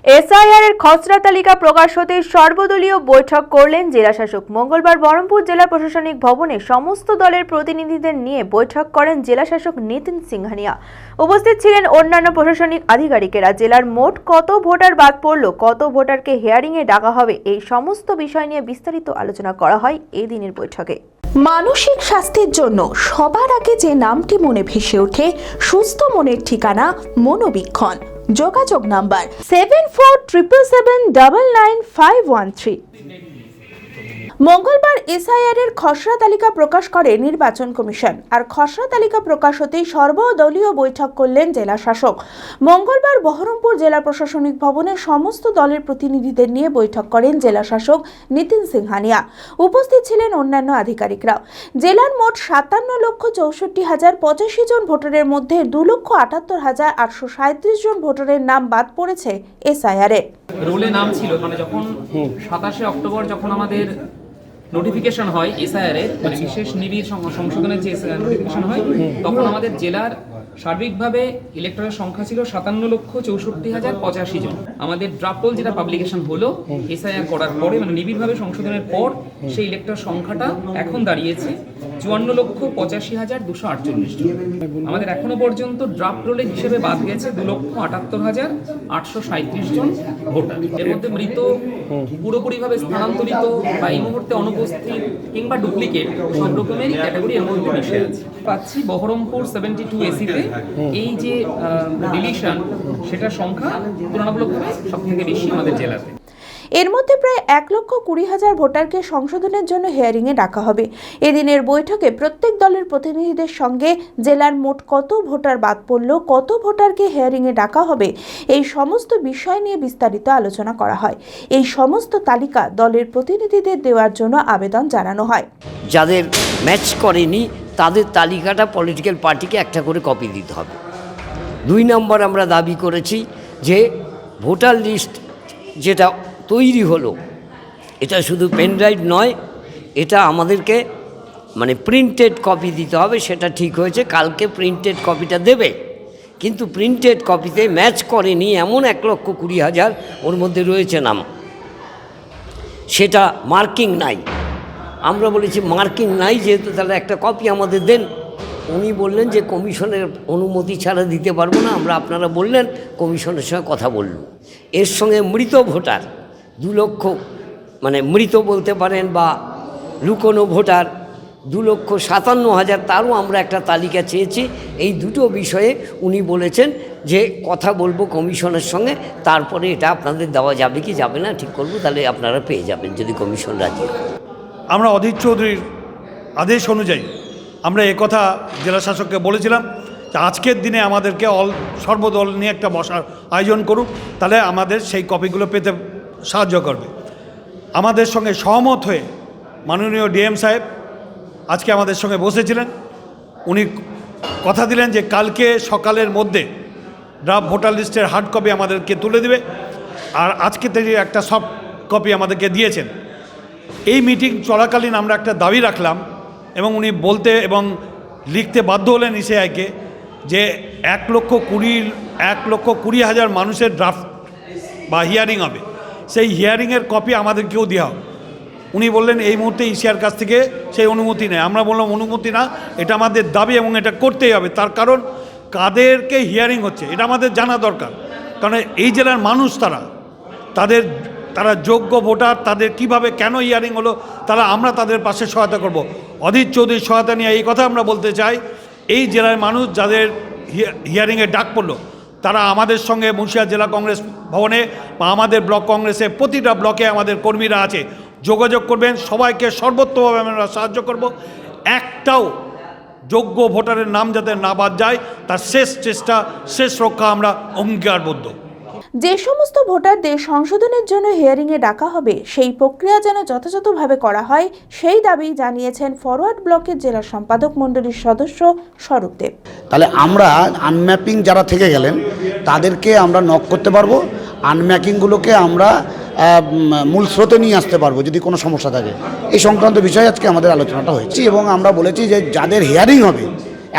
SIR এর খসড়া তালিকা প্রকাশ হতে সর্বদলীয় বৈঠক করলেন জেলাশাসক। মঙ্গলবার বহরমপুর জেলা প্রশাসনিক ভবনে সমস্ত দলের প্রতিনিধিদের নিয়ে বৈঠক করেন জেলাশাসক নিতিন সিংহানিয়া। উপস্থিত ছিলেন অন্যান্য প্রশাসনিক আধিকারিকেরা। জেলার মোট কত ভোটার বাদ পড়ল, কত ভোটারকে হিয়ারিং এ ডাকা হবে, এই সমস্ত বিষয় নিয়ে বিস্তারিত আলোচনা করা হয় এই দিনের বৈঠকে। মানসিক স্বাস্থ্যের জন্য সবার আগে যে নামটি মনে ভেসে ওঠে, সুস্থ মনের ঠিকানা মনোবীক্ষণ। যোগাযোগ নাম্বার 7477799513। মঙ্গলবার এসআইআর এর খসড়া তালিকা প্রকাশ করে নির্বাচন কমিশন। আর খসড়া তালিকা প্রকাশ হতেই সর্বদলীয় বৈঠক করলেন জেলা শাসক। মঙ্গলবার বহরমপুর জেলা প্রশাসনিক ভবনে সমস্ত দলের প্রতিনিধিদের নিয়ে বৈঠক করেন জেলা শাসক নিতিন সিংহানিয়া। উপস্থিত ছিলেন অন্যান্য আধিকারিকরাও। জেলার মোট 57,64,085 জন ভোটারের মধ্যে 2,78,837 জন ভোটারের নাম বাদ পড়েছে এসআইআর এ। রোলে নাম ছিল, মানে যখন 27শে অক্টোবর যখন আমাদের নোটিফিকেশন হয় এসআইআর এর, মানে বিশেষ নিবিড় সংশোধনের যে নোটিফিকেশন হয়, তখন আমাদের জেলার সার্বিকভাবে ইলেক্টরের সংখ্যা ছিল 57,64,085 জন। আমাদের ড্রাফট রোল যেটা পাবলিকেশন হলো এসআইআর করার পরে, মানে নিবিড়ভাবে সংশোধনের পর, সেই ইলেক্টর সংখ্যাটা এখন দাঁড়িয়েছে 54,85,248 জন। আমাদের এখনো পর্যন্ত ড্রাফট রোলের হিসেবে বাদ গেছে 2,78,837 জন ভোটার। এর মধ্যে মৃত, পুরোপুরিভাবে স্থানান্তরিত বা এই মুহূর্তে অনুপস্থিত কিংবা ডুপ্লিকেট সব রকমেরই ক্যাটাগরি এর মধ্যে মিশে আছে। পাচ্ছি বহরমপুর 72 এসিতে এই যে ডিলিশন, সেটার সংখ্যা তুলনামূলকভাবে সব থেকে বেশি আমাদের জেলাতে। এর মধ্যে প্রায় 1,20,000 ভোটারকে সংশোধনের জন্য হিয়ারিং এ ডাকা হবে। এদিনের বৈঠকে প্রত্যেক দলের প্রতিনিধিদের সঙ্গে জেলার মোট কত ভোটার বাদ পড়ল, কত ভোটারকে হিয়ারিং এ ডাকা হবে, এই সমস্ত বিষয় নিয়ে বিস্তারিত আলোচনা করা হয়। এই সমস্ত তালিকা দলের প্রতিনিধিদের দেওয়ার জন্য আবেদন জানানো হয়। যাদের ম্যাচ করেনি তাদের তালিকাটা পলিটিক্যাল পার্টিকে একটা করে কপি দিতে হবে। 2 নম্বর, আমরা দাবি করেছি যে ভোটার লিস্ট যেটা তৈরি হলো, এটা শুধু পেন ড্রাইভ নয়, এটা আমাদেরকে মানে প্রিন্টেড কপি দিতে হবে। সেটা ঠিক হয়েছে, কালকে প্রিন্টেড কপিটা দেবে, কিন্তু প্রিন্টেড কপিতে ম্যাচ করেনি এমন 1,20,000 ওর মধ্যে রয়েছে নাম, সেটা মার্কিং নাই। আমরা বলেছি মার্কিং নাই যেহেতু, তাহলে একটা কপি আমাদের দেন। উনি বললেন যে কমিশনের অনুমতি ছাড়া দিতে পারবো না। আপনারা বললেন, কমিশনের সঙ্গে কথা বললুম। এর সঙ্গে মৃত ভোটার 2 লক্ষ, মানে মৃত বলতে পারেন বা লুকোনো ভোটার 2,57,000, তারও আমরা একটা তালিকা চেয়েছি। এই দুটো বিষয়ে উনি বলেছেন যে কথা বলবো কমিশনের সঙ্গে, তারপরে এটা আপনাদের দেওয়া যাবে কি যাবে না ঠিক করবো, তাহলে আপনারা পেয়ে যাবেন যদি কমিশন রাজি। আমরা অধীর চৌধুরীর আদেশ অনুযায়ী আমরা একথা জেলা শাসককে বলেছিলাম যে আজকের দিনে আমাদেরকে সর্বদল নিয়ে একটা বসার আয়োজন করুক, তাহলে আমাদের সেই কপিগুলো পেতে সাহায্য করবে। আমাদের সঙ্গে সহমত হয়ে মাননীয় ডিএম সাহেব আজকে আমাদের সঙ্গে বসেছিলেন। উনি কথা দিলেন যে কালকে সকালের মধ্যে ড্রাফট ভোটার লিস্টের হার্ড কপি আমাদেরকে তুলে দেবে, আর আজকে থেকে একটা সফট কপি আমাদেরকে দিয়েছেন। এই মিটিং চলাকালীন আমরা একটা দাবি রাখলাম এবং উনি বলতে এবং লিখতে বাধ্য হলেন ইসিআইকে যে 1,20,000 মানুষের ড্রাফট বা হিয়ারিং হবে, সেই হিয়ারিংয়ের কপি আমাদেরকেও দেওয়া হোক। উনি বললেন এই মুহূর্তে ইসিআর কাছ থেকে সেই অনুমতি নেই। আমরা বললাম অনুমতি না, এটা আমাদের দাবি এবং এটা করতেই হবে। তার কারণ কাদেরকে হিয়ারিং হচ্ছে এটা আমাদের জানা দরকার, কারণ এই জেলার মানুষ তারা যোগ্য ভোটার, তাদের কিভাবে কেন হিয়ারিং হলো, আমরা তাদের পাশে সহায়তা করব। অধীর চৌধুরীর সহায়তা নিয়ে এই কথা আমরা বলতে চাই, এই জেলার মানুষ যাদের হিয়ারিংয়ে ডাক পড়লো, তারা আমাদের সঙ্গে মুন্সিয়া জেলা কংগ্রেস ভবনে বা আমাদের ব্লক কংগ্রেসে প্রতিটা ব্লকে আমাদের কর্মীরা আছে, যোগাযোগ করবেন। সবাইকে সর্বোত্তমভাবে আমরা সাহায্য করব। একটাও যোগ্য ভোটারের নাম যাতে না বাদ যায়, তার শেষ চেষ্টা, শেষ রক্ষা আমরা অঙ্গীকারবদ্ধ। যে সমস্ত ভোটারদের সংশোধনের জন্য হিয়ারিং এ ডাকা হবে, সেই প্রক্রিয়া যেন যথাযথভাবে করা হয়, সেই দাবি জানিয়েছেন ফরওয়ার্ড ব্লকের জেলা সম্পাদক মণ্ডলীর সদস্য স্বরূপ দেব। তাহলে আমরা আনম্যাপিং যারা থেকে গেলেন তাদেরকে আমরা নক করতে পারবো, আনম্যাপিংগুলোকে আমরা মূল স্রোতে নিয়ে আসতে পারবো যদি কোনো সমস্যা থাকে। এই সংক্রান্ত বিষয়ে আজকে আমাদের আলোচনাটা হয়েছে এবং আমরা বলেছি যে যাদের হিয়ারিং হবে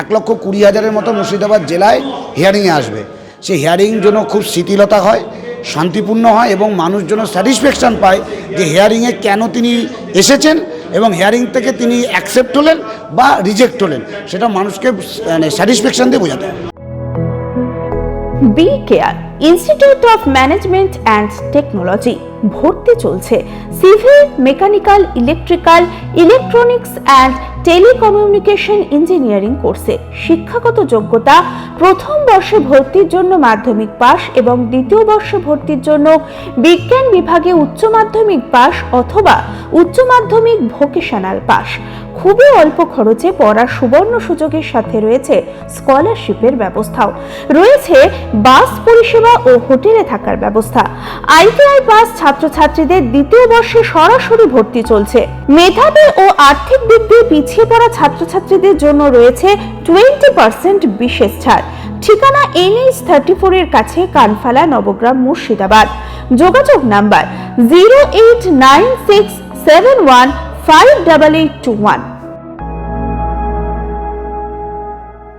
1,20,000-এর মতো মুর্শিদাবাদ জেলায় হিয়ারিংয়ে আসবে, সেই হিয়ারিং যেন খুব শিথিলতা হয় শান্তিপূর্ণ হয় এবং মানুষজন স্যাটিসফ্যাকশান পায় যে হিয়ারিংয়ে কেন তিনি এসেছেন এবং হিয়ারিং থেকে তিনি অ্যাকসেপ্ট হলেন বা রিজেক্ট হলেন, সেটা মানুষকে স্যাটিসফ্যাকশান দিয়ে বোঝাতে হবে। B care institute of management and technology ভর্তি চলছে civil, mechanical, electrical, electronics and telecommunication engineering কোর্সে। শিক্ষাগত যোগ্যতা: প্রথম বর্ষে ভর্তির জন্য মাধ্যমিক পাস এবং দ্বিতীয় বর্ষে ভর্তির জন্য বিজ্ঞান বিভাগে উচ্চ মাধ্যমিক পাস অথবা উচ্চ মাধ্যমিক ভোকেশনাল পাস। খুবই অল্প খরচে পড়ার সুবর্ণ সুযোগের সাথে রয়েছে স্কলারশিপের ব্যবস্থাও। রয়েছে বাস পরিষেবা ও হোটেলে থাকার ব্যবস্থা। আইটিআই পাস ছাত্রছাত্রীদের দ্বিতীয় বর্ষে সরাসরি ভর্তি চলছে। মেধাবী ও আর্থিক দিক দিয়ে পিছিয়ে পড়া ছাত্রছাত্রীদের জন্য রয়েছে 20% বিশেষ ছাড়। ঠিকানা NH34 এর কাছে, কানফালা, নবগ্রাম, মুর্শিদাবাদ। যোগাযোগ নাম্বার 08967158821।